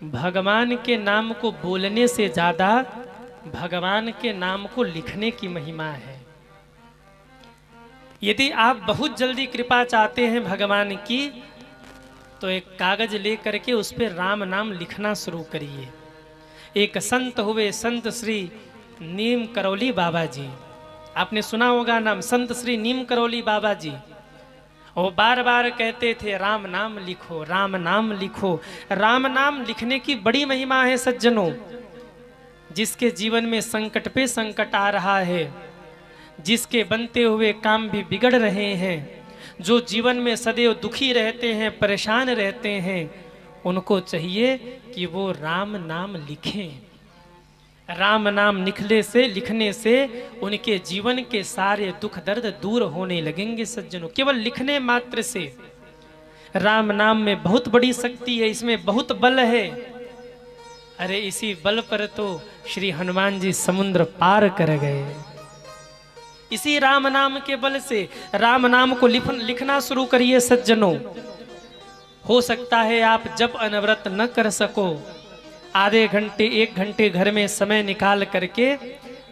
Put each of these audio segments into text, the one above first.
भगवान के नाम को बोलने से ज्यादा भगवान के नाम को लिखने की महिमा है। यदि आप बहुत जल्दी कृपा चाहते हैं भगवान की, तो एक कागज लेकर के उस पर राम नाम लिखना शुरू करिए। एक संत हुए, संत श्री नीम करौली बाबा जी, आपने सुना होगा नाम, संत श्री नीम करौली बाबा जी। वो बार बार कहते थे राम नाम लिखो, राम नाम लिखो। राम नाम लिखने की बड़ी महिमा है सज्जनों। जिसके जीवन में संकट पे संकट आ रहा है, जिसके बनते हुए काम भी बिगड़ रहे हैं, जो जीवन में सदैव दुखी रहते हैं, परेशान रहते हैं, उनको चाहिए कि वो राम नाम लिखें। राम नाम लिखने से उनके जीवन के सारे दुख दर्द दूर होने लगेंगे सज्जनों। केवल लिखने मात्र से। राम नाम में बहुत बड़ी शक्ति है, इसमें बहुत बल है। अरे इसी बल पर तो श्री हनुमान जी समुद्र पार कर गए। इसी राम नाम के बल से राम नाम को लिखना शुरू करिए सज्जनों। हो सकता है आप जब अनवरत न कर सको, आधे घंटे 1 घंटे घर में समय निकाल करके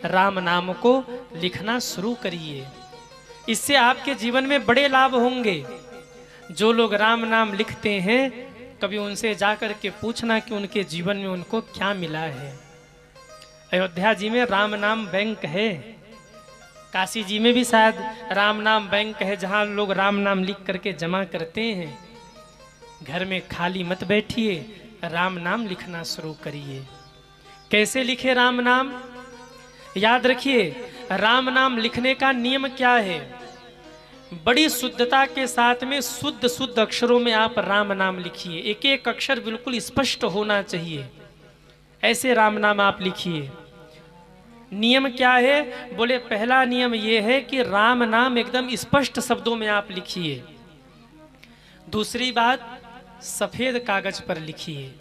राम नाम को लिखना शुरू करिए। इससे आपके जीवन में बड़े लाभ होंगे। जो लोग राम नाम लिखते हैं, कभी उनसे जाकर के पूछना कि उनके जीवन में उनको क्या मिला है। अयोध्या जी में राम नाम बैंक है, काशी जी में भी शायद राम नाम बैंक है, जहां लोग राम नाम लिख करके जमा करते हैं। घर में खाली मत बैठिए, राम नाम लिखना शुरू करिए। कैसे लिखे राम नाम? याद रखिए, राम नाम लिखने का नियम क्या है। बड़ी शुद्धता के साथ में शुद्ध शुद्ध अक्षरों में आप राम नाम लिखिए। एक एक अक्षर बिल्कुल स्पष्ट होना चाहिए, ऐसे राम नाम आप लिखिए। नियम क्या है? बोले पहला नियम यह है कि राम नाम एकदम स्पष्ट शब्दों में आप लिखिए। दूसरी बात, सफेद कागज पर लिखिए।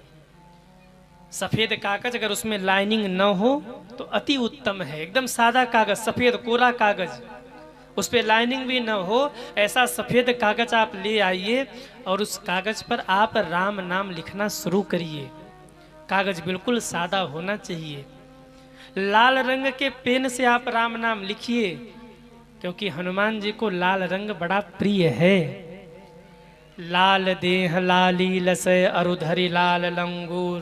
सफेद कागज, अगर उसमें लाइनिंग न हो तो अति उत्तम है। एकदम सादा कागज, सफेद कोरा कागज, उस पर लाइनिंग भी न हो, ऐसा सफेद कागज आप ले आइए और उस कागज पर आप राम नाम लिखना शुरू करिए। कागज बिल्कुल सादा होना चाहिए। लाल रंग के पेन से आप राम नाम लिखिए, क्योंकि हनुमान जी को लाल रंग बड़ा प्रिय है। लाल देह लाली लसय अरुधरि लाल लंगूर,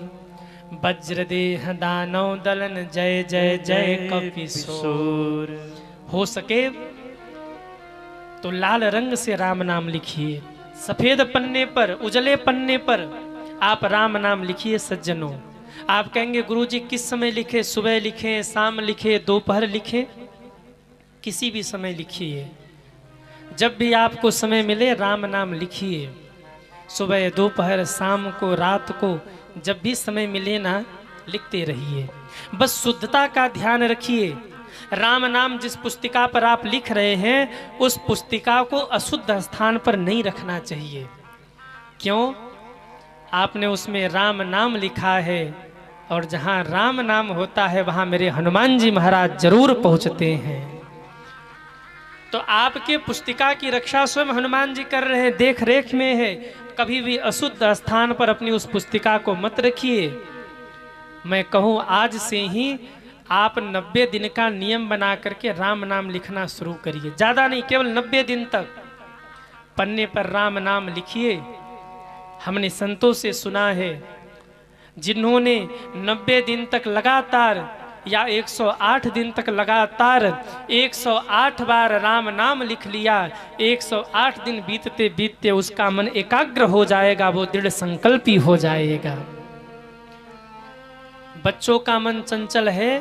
वज्र देह दानव दलन जय जय जय कपिशोर। हो सके तो लाल रंग से राम नाम लिखिए। सफेद पन्ने पर, उजले पन्ने पर आप राम नाम लिखिए सज्जनों। आप कहेंगे गुरुजी किस समय लिखे? सुबह लिखें, शाम लिखे, दोपहर लिखें? किसी भी समय लिखिए। जब भी आपको समय मिले राम नाम लिखिए। सुबह, दोपहर, शाम को, रात को, जब भी समय मिले ना, लिखते रहिए। बस शुद्धता का ध्यान रखिए। राम नाम जिस पुस्तिका पर आप लिख रहे हैं, उस पुस्तिका को अशुद्ध स्थान पर नहीं रखना चाहिए। क्यों? आपने उसमें राम नाम लिखा है, और जहां राम नाम होता है वहां मेरे हनुमान जी महाराज जरूर पहुंचते हैं। तो आपके पुस्तिका की रक्षा स्वयं हनुमान जी कर रहे हैं, देख रेख में है। कभी भी अशुद्ध स्थान पर अपनी उस पुस्तिका को मत रखिए। मैं कहूँ आज से ही आप 90 दिन का नियम बना करके राम नाम लिखना शुरू करिए। ज़्यादा नहीं, केवल 90 दिन तक पन्ने पर राम नाम लिखिए। हमने संतों से सुना है, जिन्होंने 90 दिन तक लगातार या 108 दिन तक लगातार 108 बार राम नाम लिख लिया, 108 दिन बीतते बीतते उसका मन एकाग्र हो जाएगा, वो दृढ़ संकल्पी हो जाएगा। बच्चों का मन चंचल है,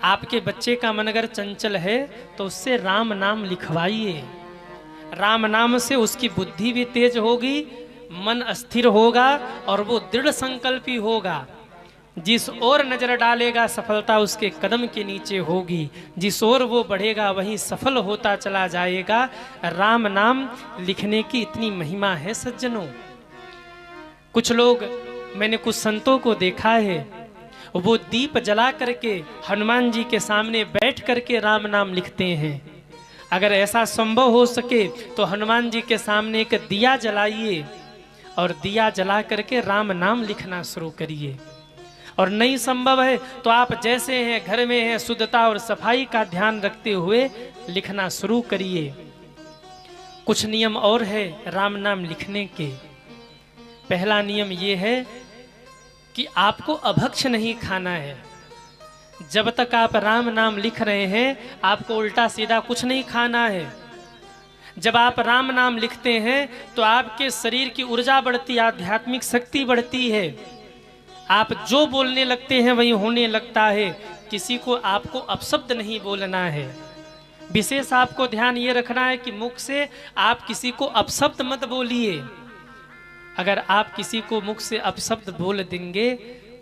आपके बच्चे का मन अगर चंचल है तो उससे राम नाम लिखवाइए। राम नाम से उसकी बुद्धि भी तेज होगी, मन अस्थिर होगा और वो दृढ़ संकल्पी होगा। जिस ओर नजर डालेगा सफलता उसके कदम के नीचे होगी। जिस ओर वो बढ़ेगा वहीं सफल होता चला जाएगा। राम नाम लिखने की इतनी महिमा है सज्जनों। कुछ लोग, मैंने कुछ संतों को देखा है, वो दीप जला करके हनुमान जी के सामने बैठ करके राम नाम लिखते हैं। अगर ऐसा संभव हो सके तो हनुमान जी के सामने एक दिया जलाइए और दिया जला करके राम नाम लिखना शुरू करिए। और नहीं संभव है तो आप जैसे हैं घर में हैं, शुद्धता और सफाई का ध्यान रखते हुए लिखना शुरू करिए। कुछ नियम और है राम नाम लिखने के। पहला नियम ये है कि आपको अभक्ष नहीं खाना है। जब तक आप राम नाम लिख रहे हैं आपको उल्टा सीधा कुछ नहीं खाना है। जब आप राम नाम लिखते हैं तो आपके शरीर की ऊर्जा बढ़ती, आध्यात्मिक शक्ति बढ़ती है। आप जो बोलने लगते हैं वही होने लगता है। किसी को आपको अपशब्द नहीं बोलना है। विशेष आपको ध्यान ये रखना है कि मुख से आप किसी को अपशब्द मत बोलिए। अगर आप किसी को मुख से अपशब्द बोल देंगे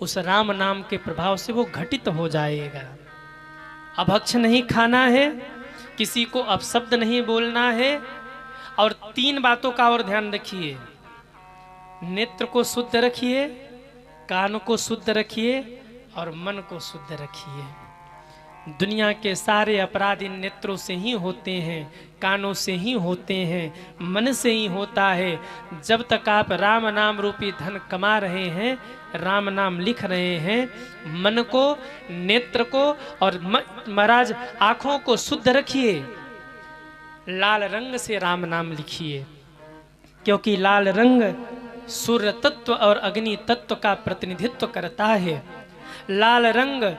उस राम नाम के प्रभाव से वो घटित हो जाएगा। अभक्ष नहीं खाना है, किसी को अपशब्द नहीं बोलना है। और 3 बातों का और ध्यान रखिए। नेत्र को शुद्ध रखिए, कान को शुद्ध रखिए और मन को शुद्ध रखिए। दुनिया के सारे अपराध इन नेत्रों से ही होते हैं, कानों से ही होते हैं, मन से ही होता है। जब तक आप राम नाम रूपी धन कमा रहे हैं, राम नाम लिख रहे हैं, मन को, नेत्र को और महाराज आंखों को शुद्ध रखिए। लाल रंग से राम नाम लिखिए, क्योंकि लाल रंग सूर्य तत्व और अग्नि तत्व का प्रतिनिधित्व करता है। लाल रंग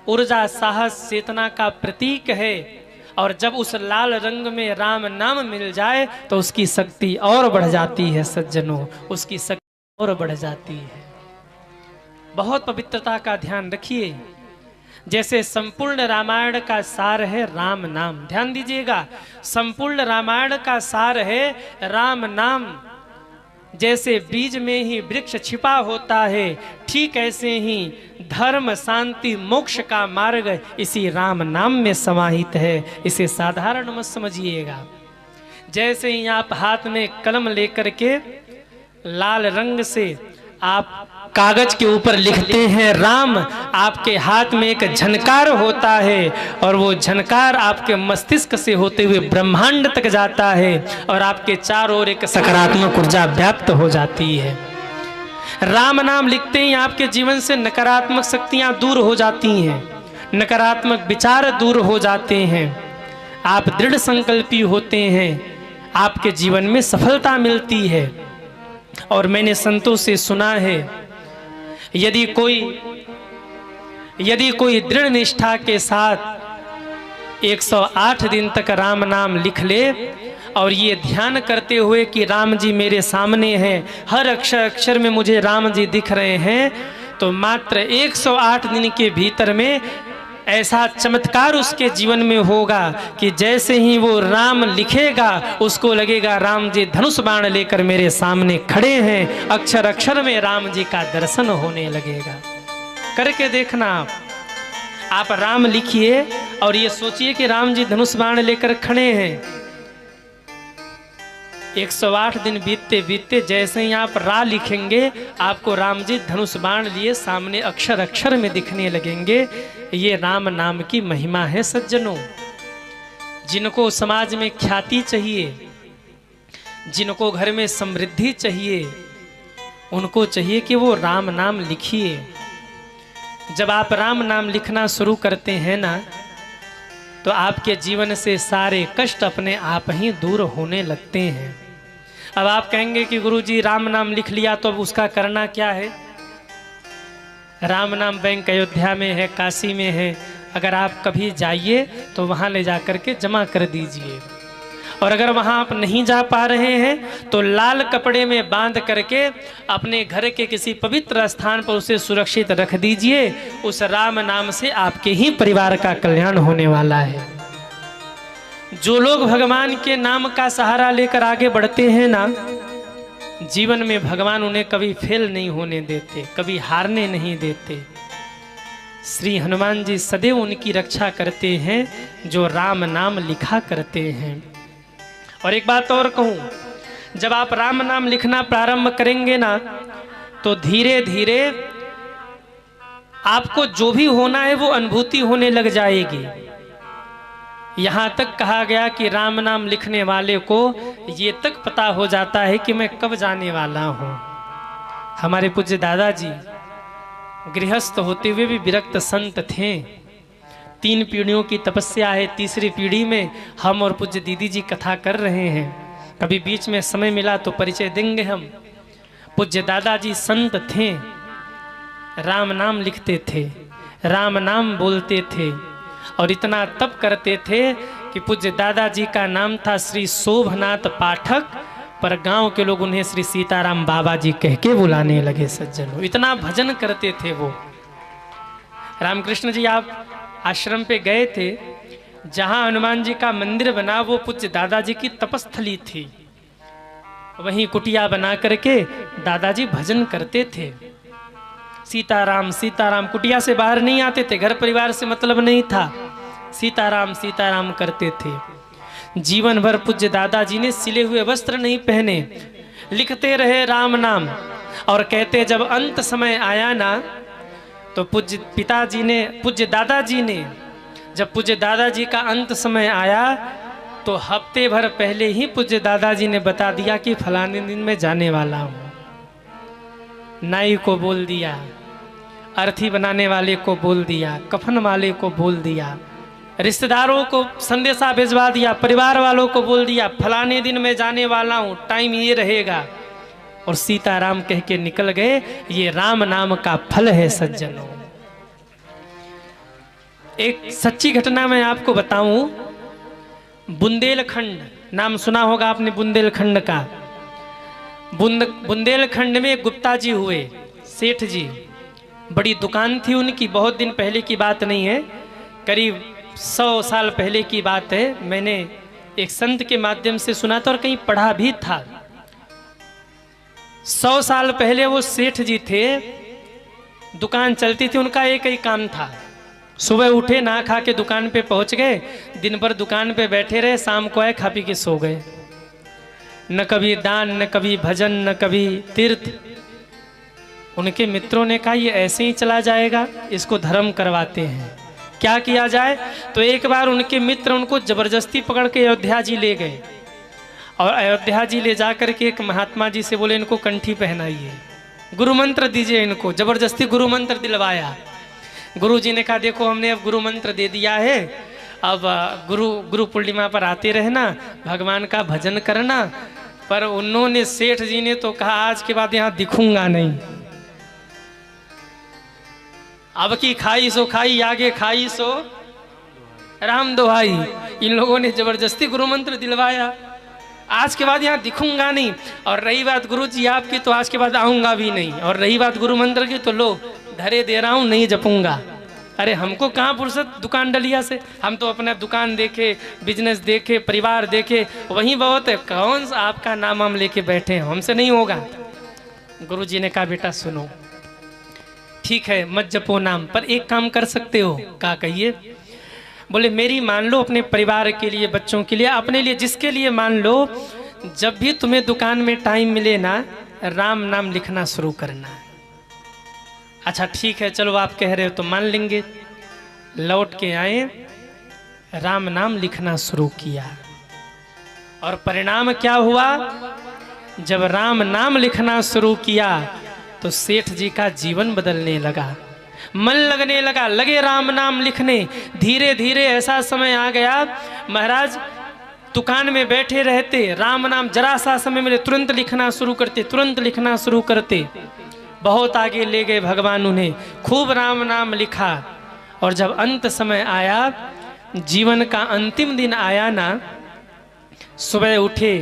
ऊर्जा, साहस, चेतना का प्रतीक है। और जब उस लाल रंग में राम नाम मिल जाए तो उसकी शक्ति और बढ़ जाती है सज्जनों, उसकी शक्ति और बढ़ जाती है। बहुत पवित्रता का ध्यान रखिए। जैसे संपूर्ण रामायण का सार है राम नाम, ध्यान दीजिएगा, संपूर्ण रामायण का सार है राम नाम। जैसे बीज में ही वृक्ष छिपा होता है, ठीक ऐसे ही धर्म, शांति, मोक्ष का मार्ग इसी राम नाम में समाहित है। इसे साधारण मत समझिएगा। जैसे ही आप हाथ में कलम लेकर के लाल रंग से आप कागज के ऊपर लिखते हैं राम, आपके हाथ में एक झनकार होता है और वो झनकार आपके मस्तिष्क से होते हुए ब्रह्मांड तक जाता है और आपके चारों ओर एक सकारात्मक ऊर्जा व्याप्त हो जाती है। राम नाम लिखते ही आपके जीवन से नकारात्मक शक्तियां दूर हो जाती हैं, नकारात्मक विचार दूर हो जाते हैं। आप दृढ़ संकल्पी होते हैं, आपके जीवन में सफलता मिलती है। और मैंने संतों से सुना है, यदि कोई दृढ़ निष्ठा के साथ 108 दिन तक राम नाम लिख ले और ये ध्यान करते हुए कि राम जी मेरे सामने हैं, हर अक्षर अक्षर में मुझे राम जी दिख रहे हैं, तो मात्र 108 दिन के भीतर में ऐसा चमत्कार उसके जीवन में होगा कि जैसे ही वो राम लिखेगा उसको लगेगा राम जी धनुष बाण लेकर मेरे सामने खड़े हैं। अक्षर अक्षर में राम जी का दर्शन होने लगेगा। करके देखना आप राम लिखिए और ये सोचिए कि राम जी धनुष बाण लेकर खड़े हैं। 108 दिन बीतते बीतते जैसे ही आप रा लिखेंगे आपको राम जी धनुष बाण लिए सामने अक्षर अक्षर में दिखने लगेंगे। ये राम नाम की महिमा है सज्जनों। जिनको समाज में ख्याति चाहिए, जिनको घर में समृद्धि चाहिए, उनको चाहिए कि वो राम नाम लिखिए। जब आप राम नाम लिखना शुरू करते हैं ना, तो आपके जीवन से सारे कष्ट अपने आप ही दूर होने लगते हैं। अब आप कहेंगे कि गुरुजी राम नाम लिख लिया तो अब उसका करना क्या है? राम नाम बैंक अयोध्या में है, काशी में है। अगर आप कभी जाइए तो वहाँ ले जा कर के जमा कर दीजिए। और अगर वहाँ आप नहीं जा पा रहे हैं तो लाल कपड़े में बांध करके अपने घर के किसी पवित्र स्थान पर उसे सुरक्षित रख दीजिए। उस राम नाम से आपके ही परिवार का कल्याण होने वाला है। जो लोग भगवान के नाम का सहारा लेकर आगे बढ़ते हैं ना, जीवन में भगवान उन्हें कभी फेल नहीं होने देते, कभी हारने नहीं देते। श्री हनुमान जी सदैव उनकी रक्षा करते हैं जो राम नाम लिखा करते हैं। और एक बात और कहूं, जब आप राम नाम लिखना प्रारंभ करेंगे ना, तो धीरे धीरे आपको जो भी होना है वो अनुभूति होने लग जाएगी। यहाँ तक कहा गया कि राम नाम लिखने वाले को ये तक पता हो जाता है कि मैं कब जाने वाला हूँ। हमारे पूज्य दादाजी गृहस्थ होते हुए भी विरक्त संत थे। 3 पीढ़ियों की तपस्या है, तीसरी पीढ़ी में हम और पूज्य दीदी जी कथा कर रहे हैं। कभी बीच में समय मिला तो परिचय देंगे हम। पूज्य दादाजी संत थे, राम नाम लिखते थे, राम नाम बोलते थे और इतना तप करते थे कि पूज्य दादाजी का नाम था श्री शोभनाथ पाठक, पर गांव के लोग उन्हें श्री सीताराम बाबा जी कह के बुलाने लगे। सज्जनों, इतना भजन करते थे वो। रामकृष्ण जी आप आश्रम पे गए थे, जहां हनुमान जी का मंदिर बना वो पूज्य दादाजी की तपस्थली थी। वहीं कुटिया बना करके दादाजी भजन करते थे। सीताराम सीताराम, कुटिया से बाहर नहीं आते थे, घर परिवार से मतलब नहीं था, सीताराम सीताराम करते थे। जीवन भर पूज्य दादाजी ने सिले हुए वस्त्र नहीं पहने, लिखते रहे राम नाम। और कहते जब अंत समय आया ना, तो पूज्य पिताजी ने, पूज्य दादाजी ने, जब पूज्य दादाजी का अंत समय आया तो हफ्ते भर पहले ही पूज्य दादाजी ने बता दिया कि फलाने दिन में जाने वाला हूँ। नाई को बोल दिया, अर्थी बनाने वाले को बोल दिया, कफन वाले को बोल दिया, रिश्तेदारों को संदेशा भिजवा दिया, परिवार वालों को बोल दिया फलाने दिन में जाने वाला हूँ, टाइम ये रहेगा। और सीताराम कह के निकल गए। ये राम नाम का फल है सज्जनों। एक सच्ची घटना मैं आपको बताऊं। बुंदेलखंड नाम सुना होगा आपने, बुंदेलखंड का। बुंदेलखंड में गुप्ता जी हुए, सेठ जी, बड़ी दुकान थी उनकी। बहुत दिन पहले की बात नहीं है, करीब 100 साल पहले की बात है। मैंने एक संत के माध्यम से सुना था और कहीं पढ़ा भी था। 100 साल पहले वो सेठ जी थे, दुकान चलती थी, उनका एक ही काम था, सुबह उठे ना खा के दुकान पे पहुंच गए, दिन भर दुकान पे बैठे रहे, शाम को आए खा पी के सो गए। न कभी दान, न कभी भजन, न कभी तीर्थ। उनके मित्रों ने कहा ये ऐसे ही चला जाएगा, इसको धर्म करवाते हैं, क्या किया जाए। तो एक बार उनके मित्र उनको जबरदस्ती पकड़ के अयोध्या जी ले गए और अयोध्या जी ले जाकर के एक महात्मा जी से बोले इनको कंठी पहनाइए, गुरु मंत्र दीजिए इनको। जबरदस्ती गुरु मंत्र दिलवाया। गुरु जी ने कहा देखो हमने अब गुरु मंत्र दे दिया है, अब गुरु पूर्णिमा पर आते रहना, भगवान का भजन करना। पर उन्होंने, सेठ जी ने तो कहा आज के बाद यहाँ दिखूंगा नहीं, अब की खाई सो खाई, आगे खाई सो राम दोहाई। इन लोगों ने जबरदस्ती गुरु मंत्र दिलवाया, आज के बाद यहाँ दिखूंगा नहीं। और रही बात गुरु जी आपकी, तो आज के बाद आऊंगा भी नहीं। और रही बात गुरु मंत्र की, तो लो धरे दे रहा हूँ, नहीं जपूंगा। अरे हमको कहाँ फुर्सत दुकान डलिया से, हम तो अपना दुकान देखे, बिजनेस देखे, परिवार देखे, वहीं बहुत है। कौन सा आपका नाम हम लेके बैठे हैं, हमसे नहीं होगा। गुरु जी ने कहा बेटा सुनो, ठीक है मत जपो नाम, पर एक काम कर सकते हो। क्या कहिए। बोले मेरी मान लो, अपने परिवार के लिए, बच्चों के लिए, अपने लिए, जिसके लिए मान लो, जब भी तुम्हें दुकान में टाइम मिले ना, राम नाम लिखना शुरू करना। अच्छा ठीक है चलो आप कह रहे हो तो मान लेंगे। लौट के आए, राम नाम लिखना शुरू किया और परिणाम क्या हुआ। जब राम नाम लिखना शुरू किया तो सेठ जी का जीवन बदलने लगा, मन लगने लगा, लगे राम नाम लिखने। धीरे धीरे ऐसा समय आ गया, महाराज दुकान में बैठे रहते, राम नाम जरा सा समय मिले तुरंत लिखना शुरू करते, तुरंत लिखना शुरू करते। बहुत आगे ले गए भगवान उन्हें, खूब राम नाम लिखा। और जब अंत समय आया, जीवन का अंतिम दिन आया ना, सुबह उठे,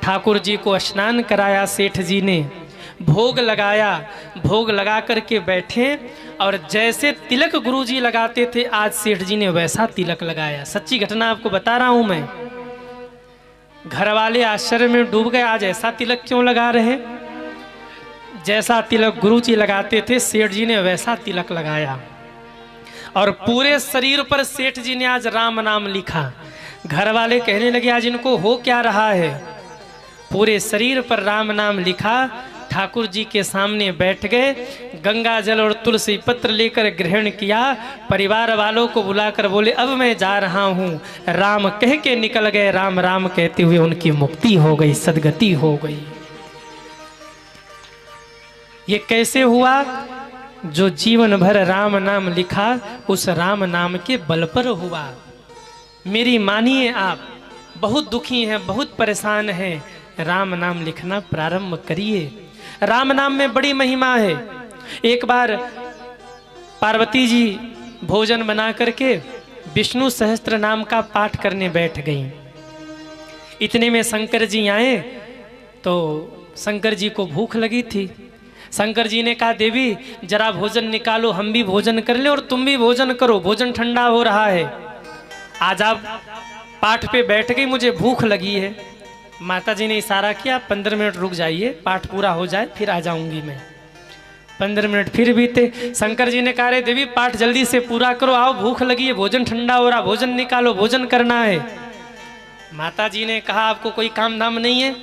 ठाकुर जी को स्नान कराया सेठ जी ने, भोग लगाया, भोग लगा करके बैठे और जैसे तिलक गुरु जी लगाते थे आज सेठ जी ने वैसा तिलक लगाया। सच्ची घटना आपको बता रहा हूं मैं। घर वाले आश्चर्य में डूब गए, आज ऐसा तिलक क्यों लगा रहे। जैसा तिलक गुरु जी लगाते थे सेठ जी ने वैसा तिलक लगाया और पूरे शरीर पर सेठ जी ने आज राम नाम लिखा। घर वाले कहने लगे आज इनको हो क्या रहा है। पूरे शरीर पर राम नाम लिखा ठाकुर जी के सामने बैठ गए, गंगा जल और तुलसी पत्र लेकर ग्रहण किया, परिवार वालों को बुलाकर बोले अब मैं जा रहा हूँ। राम कह के निकल गए, राम राम कहते हुए उनकी मुक्ति हो गई, सदगति हो गई। ये कैसे हुआ? जो जीवन भर राम नाम लिखा उस राम नाम के बल पर हुआ। मेरी मानिए, आप बहुत दुखी हैं, बहुत परेशान हैं, राम नाम लिखना प्रारंभ करिए। राम नाम में बड़ी महिमा है। एक बार पार्वती जी भोजन बना करके विष्णु सहस्त्र नाम का पाठ करने बैठ गईं। इतने में शंकर जी आए तो शंकर जी को भूख लगी थी। शंकर जी ने कहा देवी जरा भोजन निकालो, हम भी भोजन कर लें और तुम भी भोजन करो, भोजन ठंडा हो रहा है। आज आप पाठ पे बैठ गई, मुझे भूख लगी है। माता जी ने इशारा किया 15 मिनट रुक जाइए, पाठ पूरा हो जाए फिर आ जाऊंगी मैं। 15 मिनट फिर बीते। शंकर जी ने कहा रे देवी पाठ जल्दी से पूरा करो, आओ भूख लगी है, भोजन ठंडा हो रहा, भोजन निकालो, भोजन करना है। माता जी ने कहा आपको कोई काम धाम नहीं है?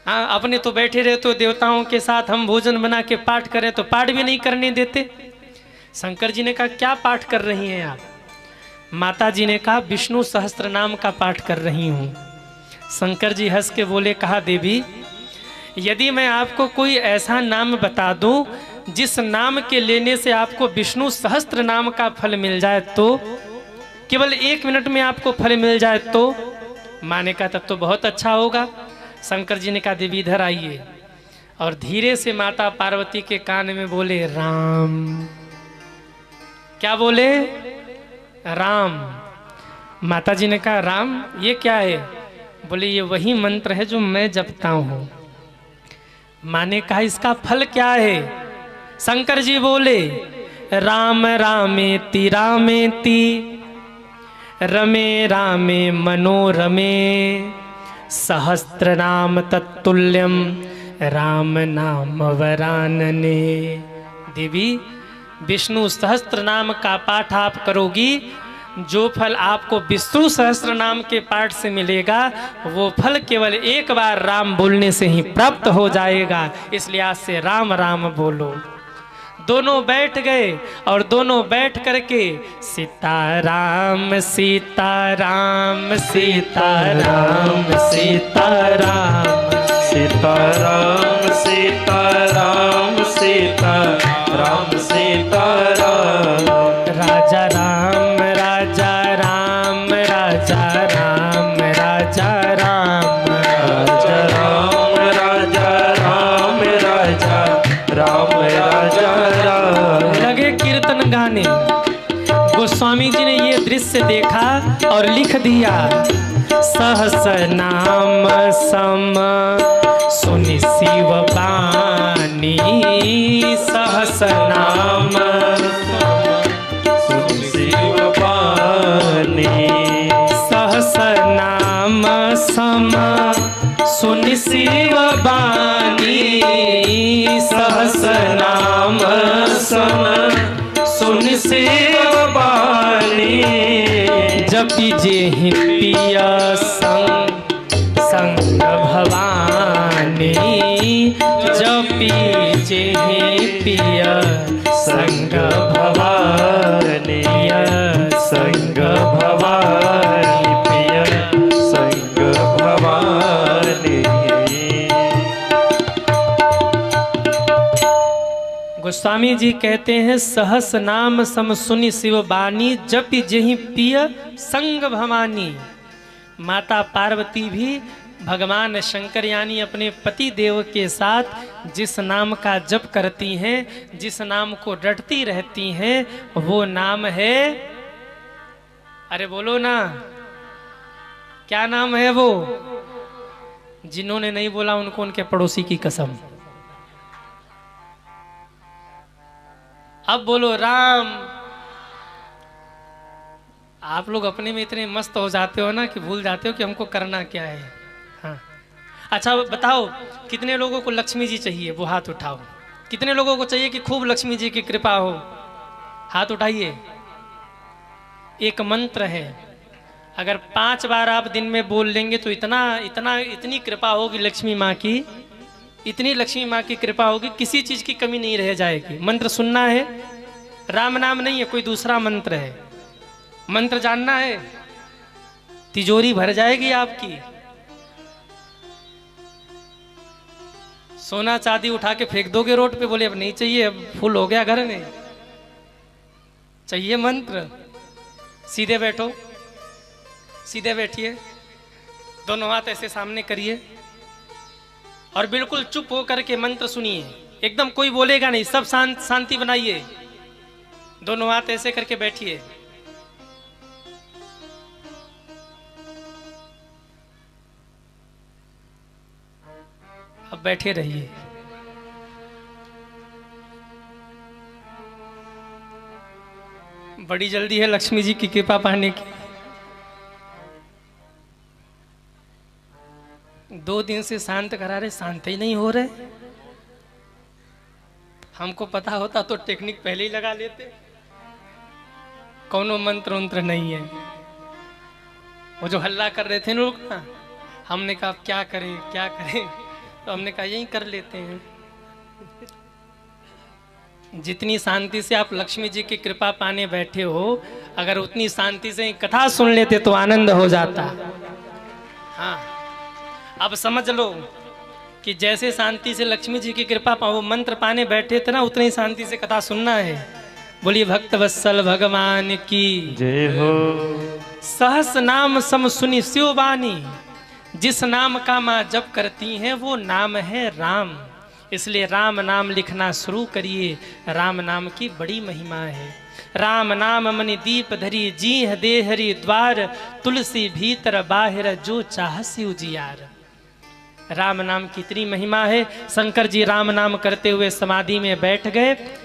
हाँ, अपने तो बैठे रहते हो देवताओं के साथ, हम भोजन बना के पाठ करें तो पाठ भी नहीं करने देते। शंकर जी ने कहा क्या पाठ कर रही हैं आप? माता जी ने कहा विष्णु सहस्त्र नाम का पाठ कर रही हूँ। शंकर जी हंस के बोले, कहा देवी यदि मैं आपको कोई ऐसा नाम बता दूं जिस नाम के लेने से आपको विष्णु सहस्त्र नाम का फल मिल जाए, तो केवल 1 मिनट में आपको फल मिल जाए तो माने का तब तो बहुत अच्छा होगा। शंकर जी ने कहा देवी इधर आइए, और धीरे से माता पार्वती के कान में बोले राम। क्या बोले? राम। माता जी ने कहा राम ये क्या है? बोले ये वही मंत्र है जो मैं जपता हूं। माँ ने कहा इसका फल क्या है? शंकर जी बोले राम रामेति रामेति रमे रामे मनोरमे सहस्त्र नाम तत्तुल्यम राम नाम वरानने। देवी विष्णु सहस्त्र नाम का पाठ आप करोगी, जो फल आपको विष्णु सहस्त्र नाम के पाठ से मिलेगा वो फल केवल एक बार राम बोलने से ही प्राप्त हो जाएगा। इसलिए आज से राम राम बोलो। दोनों बैठ गए और दोनों बैठ करके सीताराम सीताराम सीताराम सीताराम सीताराम सीताराम सीताराम सीताराम राजा राम राजा राम राजा राम राजा राम राजा राम राजा राम राजा राम राजा राम। लगे कीर्तन गाने। गोस्वामी जी ने ये दृश्य देखा और लिख दिया सहस नाम सम सुनि शिव बानी सहस नाम सुनि शिव बानी सहस नाम सम सुनि शिव बानी सहस नाम सम सुनि शिव बानी जपि जेहि पिया संग संग भवानी जपि जेहि पिया संग भवानी संग भवानी पिय संग भवानी। गोस्वामी जी कहते हैं सहस नाम सम सुनि शिव बानी जपि जेहि पिय संग भवानी। माता पार्वती भी भगवान शंकर यानी अपने पति देव के साथ जिस नाम का जप करती हैं, जिस नाम को रटती रहती हैं, वो नाम है, अरे बोलो ना क्या नाम है वो? जिन्होंने नहीं बोला उनको उनके पड़ोसी की कसम। अब बोलो राम। आप लोग अपने में इतने मस्त हो जाते हो ना कि भूल जाते हो कि हमको करना क्या है। हाँ, अच्छा बताओ कितने लोगों को लक्ष्मी जी चाहिए? वो हाथ उठाओ। कितने लोगों को चाहिए कि खूब लक्ष्मी जी की कृपा हो? हाथ उठाइए। एक मंत्र है, अगर 5 बार आप दिन में बोल लेंगे तो इतनी कृपा होगी लक्ष्मी माँ की इतनी लक्ष्मी माँ की कृपा होगी, किसी चीज की कमी नहीं रह जाएगी। मंत्र सुनना है, राम नाम नहीं है, कोई दूसरा मंत्र है। मंत्र जानना है, तिजोरी भर जाएगी आपकी। सोना चांदी उठा के फेंक दोगे रोड पे, बोले अब नहीं चाहिए, अब फुल हो गया घर में। चाहिए मंत्र। सीधे बैठो, सीधे बैठिए, दोनों हाथ ऐसे सामने करिए और बिल्कुल चुप हो करके मंत्र सुनिए। एकदम कोई बोलेगा नहीं, सब शांति बनाइए। दोनों हाथ ऐसे करके बैठिए। अब बैठे रहिए। बड़ी जल्दी है लक्ष्मी जी की कृपा पाने की। 2 दिन से शांत करा रहे, शांत ही नहीं हो रहे। हमको पता होता तो टेक्निक पहले ही लगा लेते। कौनो मंत्र उंत्र नहीं है। वो जो हल्ला कर रहे थे लोग ना, हमने कहा क्या करें क्या करें, तो हमने कहा यही कर लेते हैं। जितनी शांति से आप लक्ष्मी जी की कृपा पाने बैठे हो, अगर उतनी शांति से कथा सुन लेते तो आनंद हो जाता। हाँ, अब समझ लो कि जैसे शांति से लक्ष्मी जी की कृपा वो मंत्र पाने बैठे थे ना, उतनी शांति से कथा सुनना है। बोलिए भक्त वत्सल भगवान की जय हो। सहस नाम सम सुनी शिववाणी, जिस नाम का माँ जप करती हैं वो नाम है राम। इसलिए राम नाम लिखना शुरू करिए। राम नाम की बड़ी महिमा है। राम नाम मनि दीप धरी, जीह देहरी द्वार, तुलसी भीतर बाहिर, जो चाहसी उजियार। राम नाम की इतनी महिमा है। शंकर जी राम नाम करते हुए समाधि में बैठ गए।